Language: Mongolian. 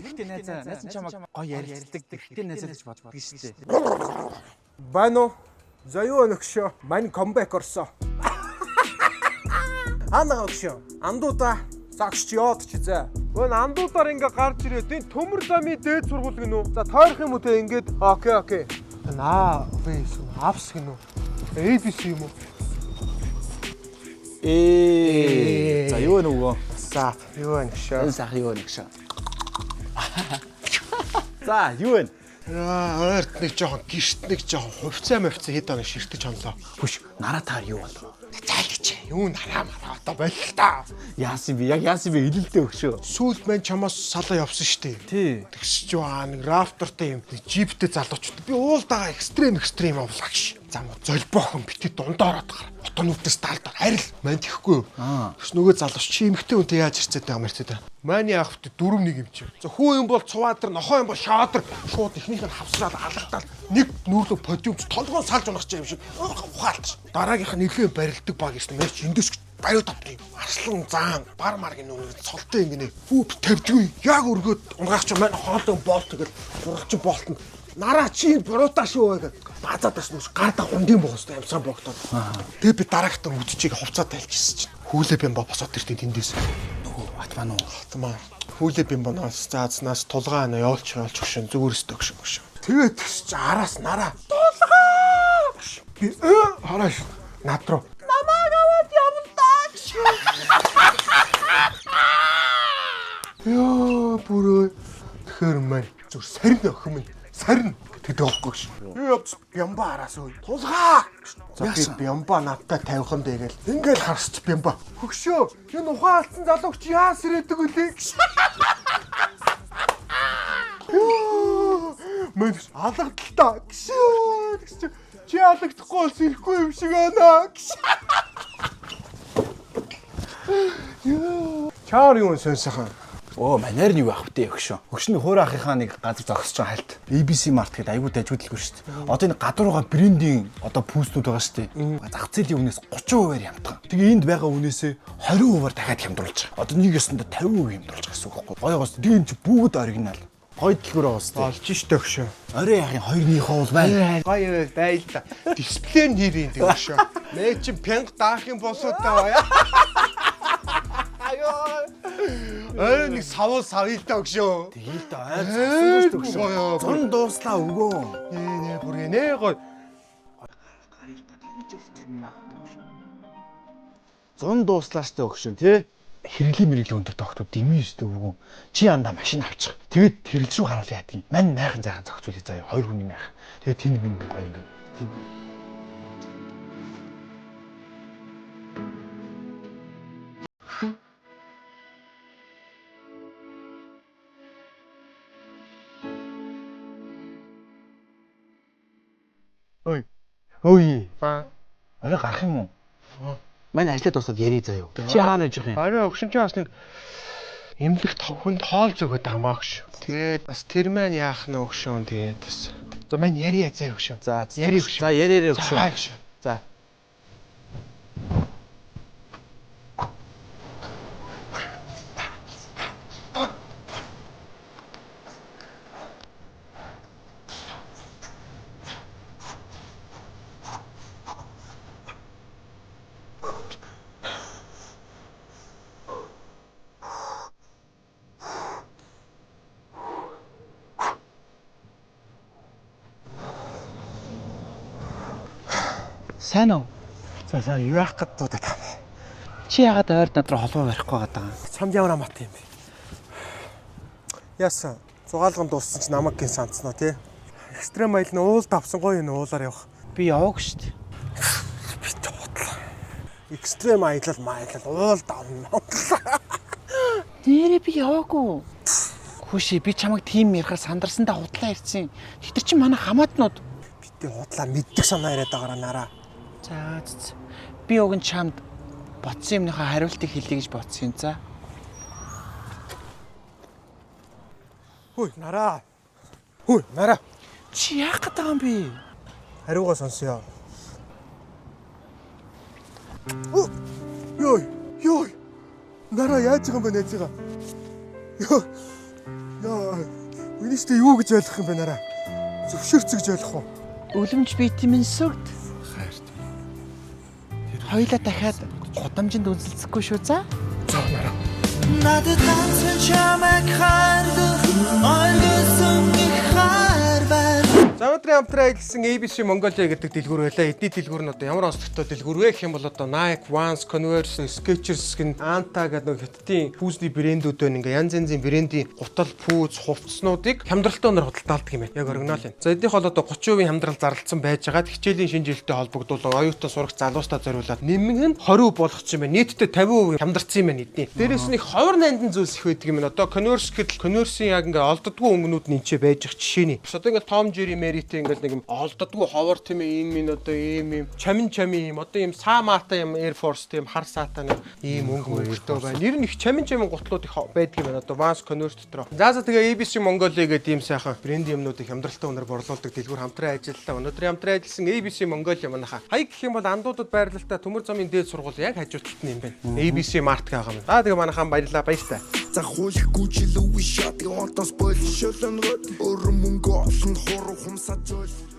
Хэрэгтэй найзаа. Найз нь чамайг гоё ярилцдаг, хэрэгтэй найзаа гэж боддог шүү дээ. Байна уу? За юу өнөгшөө? Мань комбек орсон. Ана өгшөө. Андуудаа загч яод ч зэ. Өн андуудаар ингээ гарч ирээд энэ төмөр замын дээд сургууль гинүү. За тойрох юм уу те ингээд. Окей. Аа, вэс апс гинүү. ABC юм уу? За юу нөгөө? За юу өнөгшөө? Сах юу нэгшээ. За юу вэ? Ойрт нэг жоохон гэрт нэг жоохон хувцаа мөвцөө хэд оноо ширтэж хонлоо. Хүш, нараа таар юу болов? Зайлгч. Юу нараа мараа одоо болил та. Яасан би илэлдээ өгшөө. Сүүлд мань чамаас салаа явсан штэ. Тий. Тэгсч байгаа нэг рафтортай юм. Джиптэй залуучууд. Би уулдаага экстрим авлагш. Зам золбоохон битээ дундаараад гар. Отонуудаас даалдаар арил мань тэхгүй. Тэгс нөгөө залууч чи эмхтэй үнтэй яаж ирцээд байгаа мэрчээ. Маний ахвт 4-1 юм чи. За хүү юм бол цуваадар, нохоо юм бол шаадар. Шууд ихнийх нь хавсраад алгатаад нэг нүүрлөө подиумч толгоон салж унах юм шиг ухаалт. Дараагийнх нь нэлээд барилдаг баг гэсэн мэрч эндээс баяу тавтай. Арслан заан бар маргийн нүрээ цолтой ингэнэ. Хүүп тавьдгүй. Яг өргөөд унгаач маань хоолой болт тэгэл урагч болтно. Нараа чи буруутай шүү гэдэг. Базаад байсан юм гарда хундын богостой амсран богтоод. Тэгээ би дараагтаа үдчийг хувцаа тайлжсэн чинь. Хүлээ бямба босоод иртээ тэндээс. Атман уу? Атман. Хүлээ бямбанаас заазнаас тулгаан явуулч өгшөн зүгээрс төгшөн. Тэгээд чи араас нараа. Тулгаа! Би хараш над руу. Намайг аваад явуулаач. Яа бүрөө. Тэгэхээр мань зүр сарин охин минь. Сарин гэдэг байхгүй ш. Бямба араас өө. Тулгаа! За би бямба надтай 50хан дэгээл. Ингээл харсч бямба. Хөгшөө, энэ ухаан алдсан залууч яас ирээдэг үлээ. Мэн алгадaltaа. Гшөө. Чи алгадахгүй бол ирэхгүй юм шиг байна. Чаар юу сонсохон. Оо, манайр нь юу авах вэ өгшөө. Өгшний хөөр ахынхаа нэг газар зогсож байгаа хальт. ABC Mart гэдэг айгуу дайжгуудлгүй шүү дээ. Одоо энэ гадуурга брендийн одоо пүүстүүд байгаа шүү дээ. Зах зээлийн үнээс 30% хямдхан. Тэгээ энд байгаа үнээсээ 20% дахиад хямдруулж байгаа. Одоо нэг ёсондоо 50% хямдруулж байгаа гэсэн үг байхгүй. Гоёгоос тэгээ энэ чи бүгд оригинал. Гоё дэлгүүр байгаа шүү дээ. Олж штэ өгшөө. Орой яхын хоёрныхоо бол байна. Гоё байл та. Дисплей нэрийн дээ өгшөө. Мэ чи пянг даах юм болоо та. Ай нэг савуу савил та өгшөө. Тэгэл та ойр цогсоогүй шүү өгшөө. Зун дууслаа өгөө. Нэ бүр нэ гоё. Зун дууслаа штэ өгшөө тий. Хэрэглээ өндөр тогтод дэмий штэ өгөө. Чи андаа машин авчих. Тэгээд хэрэгл рүү харуул яадгийг. Мань найхан зайхан зогцуулъя заяа. Хоёр хүний найхан. Тэгээд тэнд минь гоё ингээд. Ой. Арай гарах юм уу? Манай ажлаа дуусаад ярий заяа. Чи хаана яж юм? Арай өгшин чи бас нэг эмнэлэг товхонд хоол зөгөөд байгаа мааш. Тэгээд бас тэр маань яах нь өгшөн тэгээд бас. За мань ярий заяа өгшөн. За ярий өгшөн. За ярээ өгшөө. За. Сайн уу? За юу яах гэдэг та. Чи яагаад ойр над руу холбоо барихгүй байгаа даа? Чамд ямар амт юм бэ? Яасан? Зугаалган дууссан ч намайг гин санацнаа тий. Экстрем айл нь уул давсан гоё энэ уулаар явах. Би яваагүй шүү дээ. Би тоотлоо. Экстрем аялал маялал уул давна. Нэрээ би яваагүй. Хүшээ би чамайг тим ярихаар сандарсандаа худлаа ирсэн. Тэд чинь манай хамаатнууд. Битээ худлаа мэддэг санаа яриад байгаараа нараа. За. Би уг нь чамд ботсон юмныхаа хариултыг хэлье гэж бодсон юм за. Хөөе нараа. Чи яах гээд байгаа юм бэ? Хариугаа сонсё. Ёй. Нараа яаж байгаа юм бэ найзгаа? Яа. Тэгжтэй юу гэж ойлгох юм бэ нараа? Зөвшөөрц гэж ойлгох уу? Үлэмж витамин сүгд. Хоёлаа дахиад гудамжинд үнэлцэхгүй шүү за. За нараа. Надад ганцхан чамайг хардах ойргосон их хар байна. За өнөөдрийн хамтраа хэлсэн ABC Mongolia гэдэг дэлгүүр байлаа. Эдний дэлгүүр нь одоо ямар онцлогтой дэлгүүр вэ гэх юм бол одоо Nike, Vans, Converse, Skechers гэн Anta гэдэг нэг хятадын пүүсний брэндүүд байна. Ингээ янз янзын брэндийн гутал, пүүз, хувцснуудыг хямдралтай өнөр худалдаалдаг юм байна. Яг оригинал юм. За эднийх бол одоо 30% хямдрал зарлалсан байж байгаа. Хичээлийн шинэ жилтэй холбогдуулан оюутан сурагч залуустаа зориулаад нэмэг нь 20% болгочих юм байна. Нийтдээ 50% хямдарсан юм байна эдний. Дээрээс нь ховор найдан зүйлс их байдаг юм байна. Одоо Converse гэдэл Converse-ийн яг ингээ олддгүй өнгөнүүд нь энэ ч байж их жишээний. Бас одоо ингээ Tom Jerry Mary-тэй ингээл нэг юм олддгүй ховор тийм ийм минь одоо ийм чамин юм одоо ийм саамаатай юм Air Force тийм хар саатаа нэг ийм өнгө мөнгөтэй байна. Нэр нь их чамин гутлууд их байдаг юм байна. Одоо Vans Converse дотор. За тэгээ ABC Mongolia гэдэг ийм сайхан брэнд юмнуудыг хямдралтай өнөр борлуулдаг дэлгүүр хамтран ажиллалаа. Өнөөдрийн хамтран ажилласан ABC Mongolia манайха. Хаяг гэх юм бол андуудад байрлалтай төмөр замын дээд сургууль яг хажуудалд нь юм байна. ABC Mart байгаа юм. За тэгээ манайхан баярлалаа баяртай. За хуулихгүй ч илүү шат явантас болшолн рот өрмөнгө олон хуруу хумсаж